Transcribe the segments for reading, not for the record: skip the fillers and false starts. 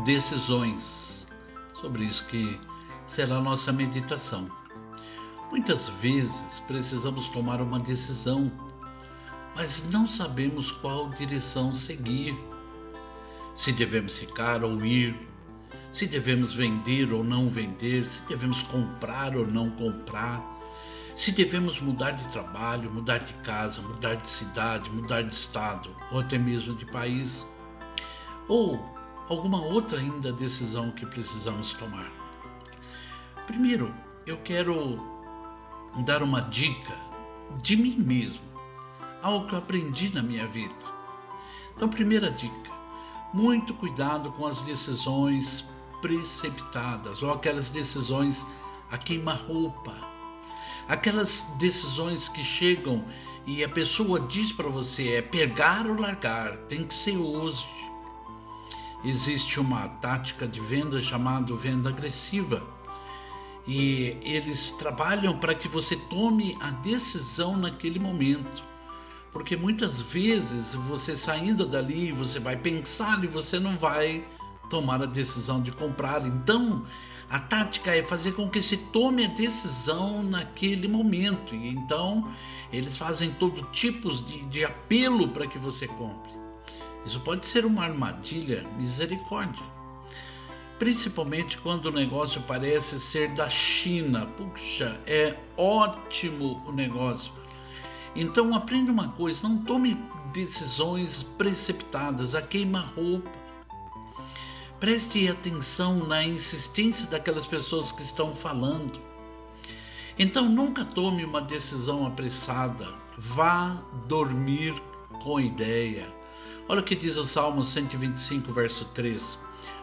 decisões. Sobre isso que será a nossa meditação. Muitas vezes precisamos tomar uma decisão, mas não sabemos qual direção seguir. Se devemos ficar ou ir, se devemos vender ou não vender, se devemos comprar ou não comprar, se devemos mudar de trabalho, mudar de casa, mudar de cidade, mudar de estado, ou até mesmo de país, ou alguma outra ainda decisão que precisamos tomar. Primeiro, eu quero dar uma dica de mim mesmo, algo que eu aprendi na minha vida. Então, primeira dica, muito cuidado com as decisões precipitadas, ou aquelas decisões a queima-roupa, aquelas decisões que chegam e a pessoa diz para você, é pegar ou largar, tem que ser hoje. Existe uma tática de venda chamada venda agressiva, e eles trabalham para que você tome a decisão naquele momento, porque muitas vezes você saindo dali, você vai pensar e você não vai tomar a decisão de comprar. Então a tática é fazer com que se tome a decisão naquele momento, e então eles fazem todo tipo de apelo para que você compre. Isso pode ser uma armadilha, misericórdia. Principalmente quando o negócio parece ser da China. Puxa, é ótimo o negócio. Então aprenda uma coisa, não tome decisões precipitadas, a queima-roupa. Preste atenção na insistência daquelas pessoas que estão falando. Então nunca tome uma decisão apressada, vá dormir com ideia. Olha o que diz o Salmo 125, verso 3.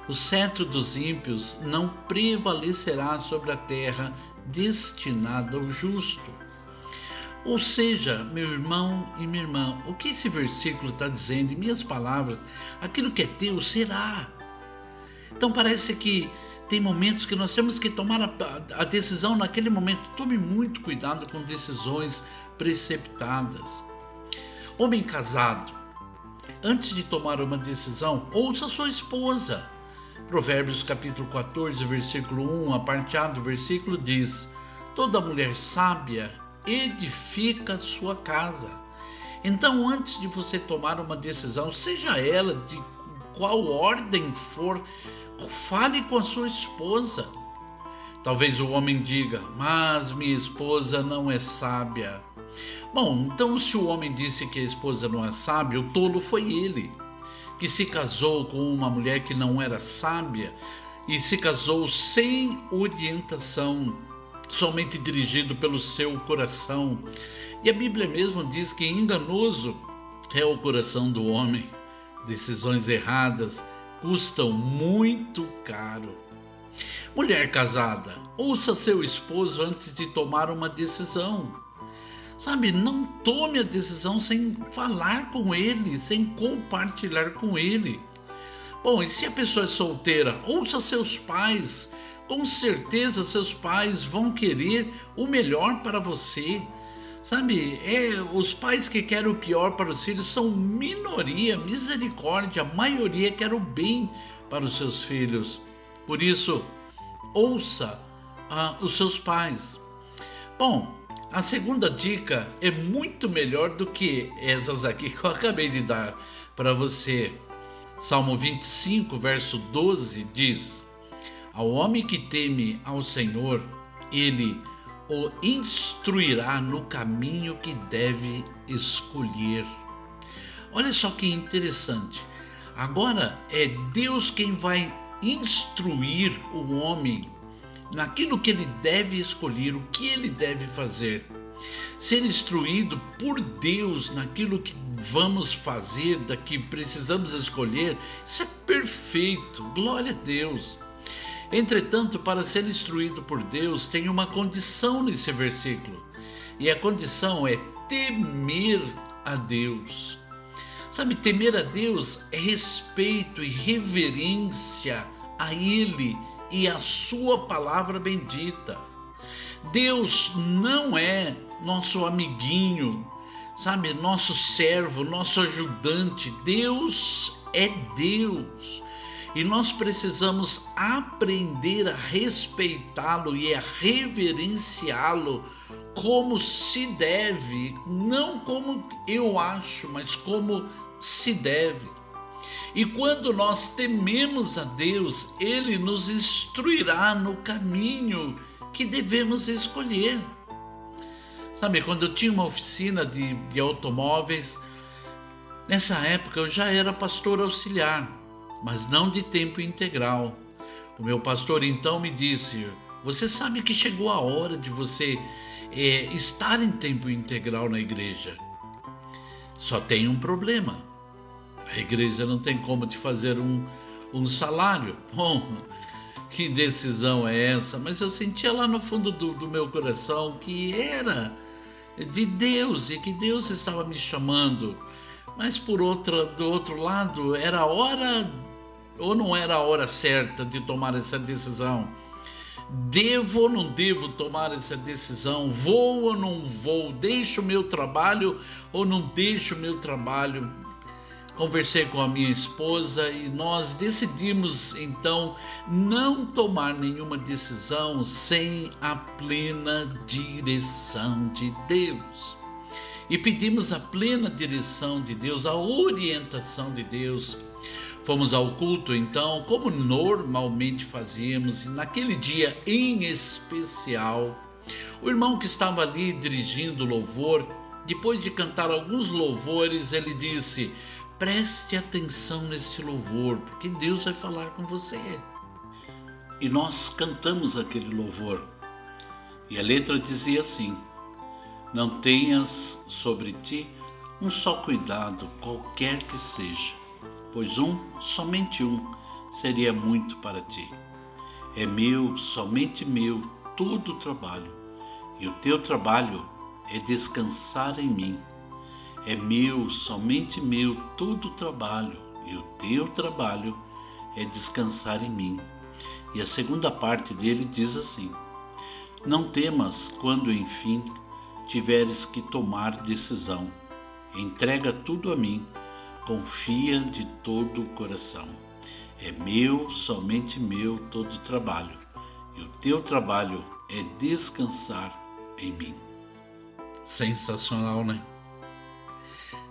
O cetro dos ímpios não prevalecerá sobre a terra destinada ao justo. Ou seja, meu irmão e minha irmã, o que esse versículo está dizendo, em minhas palavras, aquilo que é teu será. Então parece que tem momentos que nós temos que tomar a decisão naquele momento. Tome muito cuidado com decisões precipitadas. Homem casado, antes de tomar uma decisão, ouça sua esposa. Provérbios capítulo 14, versículo 1, a parte A do versículo diz: toda mulher sábia edifica sua casa. Então, antes de você tomar uma decisão, seja ela de qual ordem for, fale com a sua esposa. Talvez o homem diga, mas minha esposa não é sábia. Bom, então se o homem disse que a esposa não é sábia, o tolo foi ele, que se casou com uma mulher que não era sábia e se casou sem orientação, somente dirigido pelo seu coração. E a Bíblia mesmo diz que enganoso é o coração do homem. Decisões erradas custam muito caro. Mulher casada, ouça seu esposo antes de tomar uma decisão. Sabe, não tome a decisão sem falar com ele, sem compartilhar com ele. Bom, e se a pessoa é solteira, ouça seus pais. Com certeza seus pais vão querer o melhor para você. Sabe, os pais que querem o pior para os filhos são minoria, misericórdia. A maioria quer o bem para os seus filhos. Por isso, ouça os seus pais. Bom, a segunda dica é muito melhor do que essas aqui que eu acabei de dar para você. Salmo 25, verso 12 diz: ao homem que teme ao Senhor, ele o instruirá no caminho que deve escolher. Olha só que interessante. Agora é Deus quem vai instruir o homem naquilo que ele deve escolher, o que ele deve fazer. Ser instruído por Deus naquilo que vamos fazer, da que precisamos escolher, isso é perfeito, glória a Deus. Entretanto, para ser instruído por Deus, tem uma condição nesse versículo, e a condição é temer a Deus. Sabe, temer a Deus é respeito e reverência a Ele e a sua palavra bendita. Deus não é nosso amiguinho, sabe, nosso servo, nosso ajudante. Deus é Deus. E nós precisamos aprender a respeitá-lo e a reverenciá-lo como se deve, não como eu acho, mas como se deve. E quando nós tememos a Deus, Ele nos instruirá no caminho que devemos escolher. Sabe, quando eu tinha uma oficina de automóveis, nessa época eu já era pastor auxiliar, mas não de tempo integral. O meu pastor então me disse: você sabe que chegou a hora de você estar em tempo integral na igreja. Só tem um problema: a igreja não tem como te fazer um salário. Bom, que decisão é essa? Mas eu sentia lá no fundo do meu coração que era de Deus e que Deus estava me chamando. Mas do outro lado, era a hora ou não era a hora certa de tomar essa decisão? Devo ou não devo tomar essa decisão? Vou ou não vou? Deixo o meu trabalho ou não deixo o meu trabalho? Conversei com a minha esposa e nós decidimos então não tomar nenhuma decisão sem a plena direção de Deus. E pedimos a plena direção de Deus, a orientação de Deus. Fomos ao culto então, como normalmente fazíamos, e naquele dia em especial, o irmão que estava ali dirigindo o louvor, depois de cantar alguns louvores, ele disse: preste atenção neste louvor, porque Deus vai falar com você. E nós cantamos aquele louvor, e a letra dizia assim: não tenhas sobre ti um só cuidado, qualquer que seja, pois somente seria muito para ti. É meu, somente meu, todo o trabalho, e o teu trabalho é descansar em mim. É meu, somente meu, todo o trabalho, e o teu trabalho é descansar em mim. E a segunda parte dele diz assim: não temas quando, enfim, tiveres que tomar decisão. Entrega tudo a mim, confia de todo o coração. É meu, somente meu, todo o trabalho, e o teu trabalho é descansar em mim. Sensacional, né?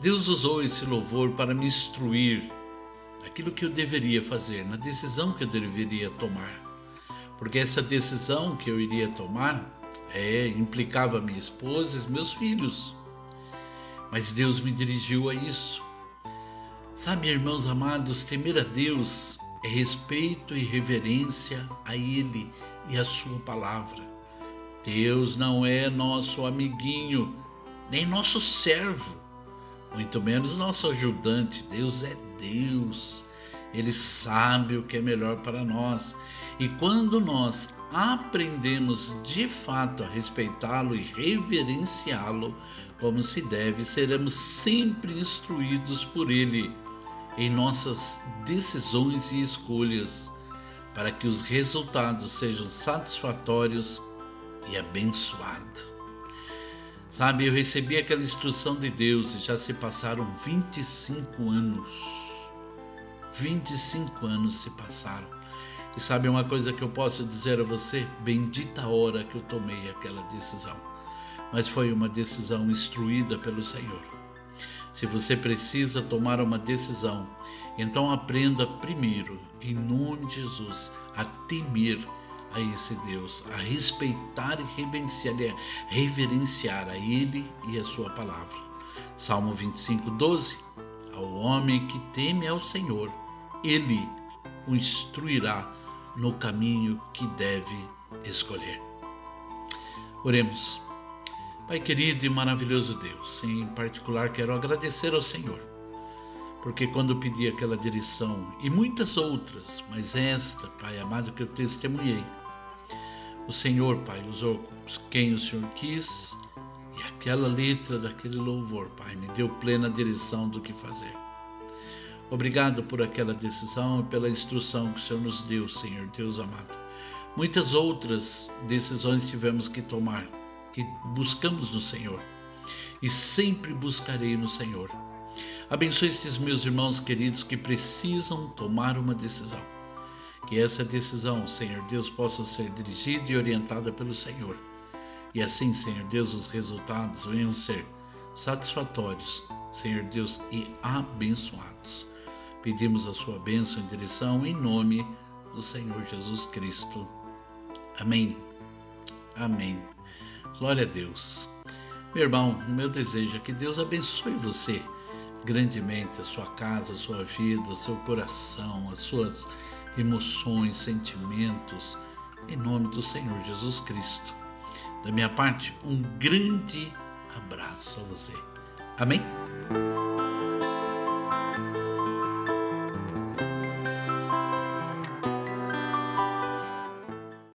Deus usou esse louvor para me instruir naquilo que eu deveria fazer, na decisão que eu deveria tomar. Porque essa decisão que eu iria tomar implicava minha esposa e meus filhos. Mas Deus me dirigiu a isso. Sabe, irmãos amados, temer a Deus é respeito e reverência a Ele e a sua palavra. Deus não é nosso amiguinho, nem nosso servo, muito menos nosso ajudante. Deus é Deus. Ele sabe o que é melhor para nós. E quando nós aprendemos de fato a respeitá-lo e reverenciá-lo como se deve, seremos sempre instruídos por Ele em nossas decisões e escolhas, para que os resultados sejam satisfatórios e abençoados. Sabe, eu recebi aquela instrução de Deus e já se passaram 25 anos. 25 anos se passaram. E sabe uma coisa que eu posso dizer a você? Bendita a hora que eu tomei aquela decisão. Mas foi uma decisão instruída pelo Senhor. Se você precisa tomar uma decisão, então aprenda primeiro, em nome de Jesus, a temer a esse Deus, a respeitar e reverenciar a Ele e a sua palavra. Salmo 25:12. Ao homem que teme ao Senhor, Ele o instruirá no caminho que deve escolher. Oremos. Pai querido e maravilhoso Deus, em particular quero agradecer ao Senhor, porque quando pedi aquela direção e muitas outras, mas esta, Pai amado, que eu testemunhei, o Senhor, Pai, usou quem o Senhor quis, e aquela letra daquele louvor, Pai, me deu plena direção do que fazer. Obrigado por aquela decisão e pela instrução que o Senhor nos deu, Senhor Deus amado. Muitas outras decisões tivemos que tomar e buscamos no Senhor, e sempre buscarei no Senhor. Abençoe estes meus irmãos queridos que precisam tomar uma decisão. Que essa decisão, Senhor Deus, possa ser dirigida e orientada pelo Senhor. E assim, Senhor Deus, os resultados venham ser satisfatórios, Senhor Deus, e abençoados. Pedimos a sua bênção e direção em nome do Senhor Jesus Cristo. Amém. Amém. Glória a Deus. Meu irmão, o meu desejo é que Deus abençoe você grandemente, a sua casa, a sua vida, o seu coração, as suas emoções, sentimentos, em nome do Senhor Jesus Cristo. Da minha parte, um grande abraço a você. Amém?